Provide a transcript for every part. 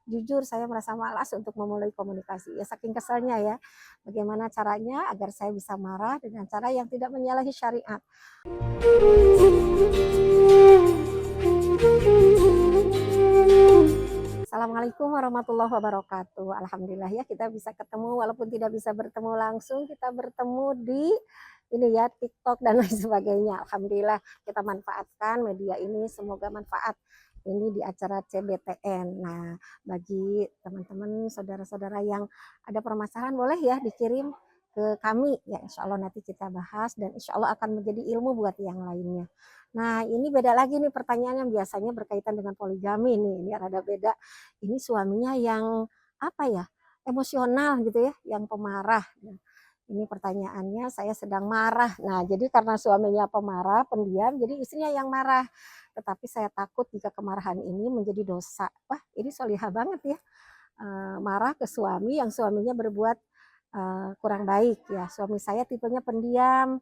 jujur saya merasa malas untuk memulai komunikasi. Ya saking keselnya ya. Bagaimana caranya agar saya bisa marah dengan cara yang tidak menyalahi syariat? Assalamualaikum warahmatullahi wabarakatuh. Alhamdulillah ya kita bisa ketemu walaupun tidak bisa bertemu langsung, kita bertemu di ini ya TikTok dan lain sebagainya. Alhamdulillah kita manfaatkan media ini, semoga manfaat ini di acara CBTN. Nah, bagi teman-teman saudara-saudara yang ada permasalahan boleh ya dikirim ke kami ya, insya Allah nanti kita bahas dan insya Allah akan menjadi ilmu buat yang lainnya. Nah, ini beda lagi nih pertanyaan yang biasanya berkaitan dengan poligami nih, ini rada beda. Ini suaminya yang apa ya, emosional gitu ya, yang pemarah. Nah, ini pertanyaannya saya sedang marah. Nah, jadi karena suaminya pemarah, pendiam, jadi istrinya yang marah. Tetapi saya takut jika kemarahan ini menjadi dosa. Wah, ini solihah banget ya. Marah ke suami yang suaminya berbuat kurang baik ya. Suami saya tipenya pendiam,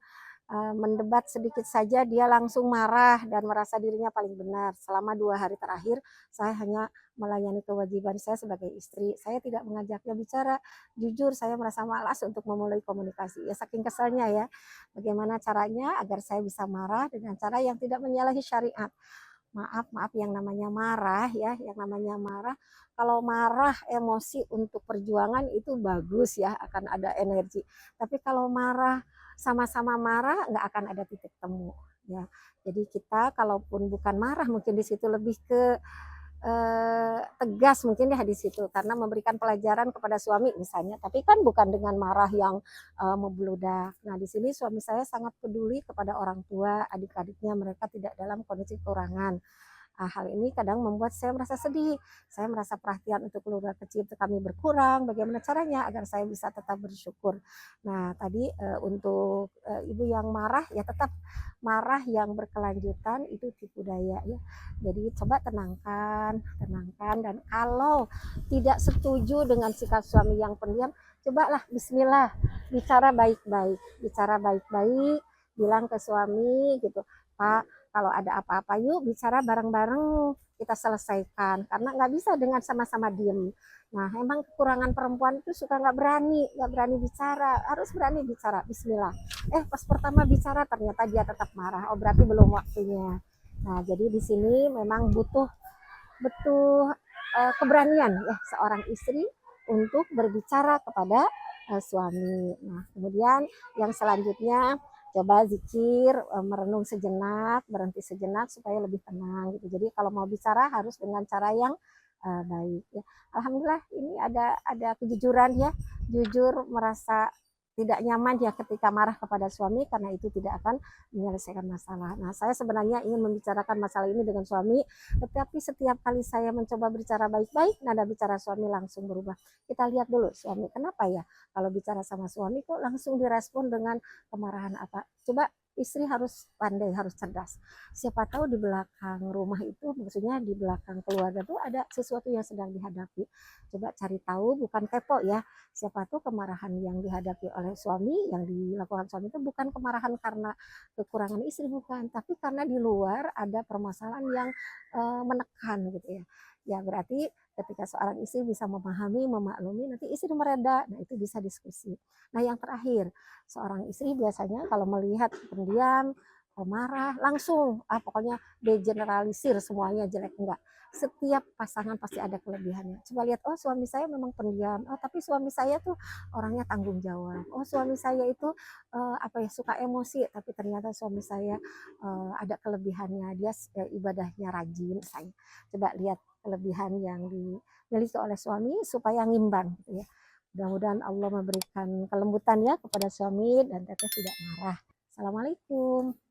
mendebat sedikit saja dia langsung marah dan merasa dirinya paling benar. Selama 2 hari terakhir saya hanya melayani kewajiban saya sebagai istri. Saya tidak mengajaknya bicara. Jujur saya merasa malas untuk memulai komunikasi. Ya saking keselnya ya. Bagaimana caranya agar saya bisa marah dengan cara yang tidak menyalahi syariat? Maaf, maaf yang namanya marah ya, yang namanya marah. Kalau marah emosi untuk perjuangan itu bagus ya, akan ada energi. Tapi kalau marah sama-sama marah nggak akan ada titik temu ya. Jadi kita kalaupun bukan marah mungkin di situ lebih ke tegas mungkin ya di situ karena memberikan pelajaran kepada suami misalnya, tapi kan bukan dengan marah yang membludak. Nah, di sini suami saya sangat peduli kepada orang tua, adik-adiknya mereka tidak dalam kondisi kekurangan. Hal ini kadang membuat saya merasa sedih. Saya merasa perhatian untuk keluarga kecil kami berkurang. Bagaimana caranya agar saya bisa tetap bersyukur? Nah, tadi untuk ibu yang marah ya tetap marah yang berkelanjutan itu tipu daya ya. Jadi coba tenangkan, tenangkan dan kalau tidak setuju dengan sikap suami yang pendiam, cobalah bismillah, bicara baik-baik, bicara baik-baik, bilang ke suami gitu, Pak, kalau ada apa-apa yuk bicara bareng-bareng kita selesaikan karena nggak bisa dengan sama-sama diem. Nah, emang kekurangan perempuan itu suka nggak berani bicara, harus berani bicara. Bismillah. Pas pertama bicara ternyata dia tetap marah. Oh, berarti belum waktunya. Nah, jadi di sini memang butuh butuh keberanian ya seorang istri untuk berbicara kepada suami. Nah, kemudian yang selanjutnya coba zikir, merenung sejenak, berhenti sejenak supaya lebih tenang gitu. Jadi kalau mau bicara harus dengan cara yang baik ya. Alhamdulillah ini ada kejujuran ya, jujur merasa tidak nyaman ya ketika marah kepada suami karena itu tidak akan menyelesaikan masalah. Nah, saya sebenarnya ingin membicarakan masalah ini dengan suami, tetapi setiap kali saya mencoba bicara baik-baik, nada bicara suami langsung berubah. Kita lihat dulu suami, kenapa ya kalau bicara sama suami kok langsung direspon dengan kemarahan apa? Coba istri harus pandai, harus cerdas. Siapa tahu di belakang rumah itu, maksudnya di belakang keluarga tuh ada sesuatu yang sedang dihadapi. Coba cari tahu, bukan kepo ya. Siapa tahu kemarahan yang dihadapi oleh suami, yang dilakukan suami itu bukan kemarahan karena kekurangan istri, bukan, tapi karena di luar ada permasalahan yang menekan gitu ya. Ya berarti ketika seorang istri bisa memahami, memaklumi, nanti istri mereda, nah itu bisa diskusi. Nah yang terakhir, seorang istri biasanya kalau melihat pendiam, marah, langsung pokoknya degeneralisir semuanya jelek, enggak. Setiap pasangan pasti ada kelebihannya. Coba lihat, oh suami saya memang pendiam, oh tapi suami saya tuh orangnya tanggung jawab. Oh suami saya itu apa ya suka emosi, tapi ternyata suami saya ada kelebihannya, dia ibadahnya rajin. Saya coba lihat kelebihan yang dimiliki oleh suami supaya ngimbang gitu ya. Mudah-mudahan Allah memberikan kelembutan ya kepada suami dan teteh tidak marah. Assalamualaikum.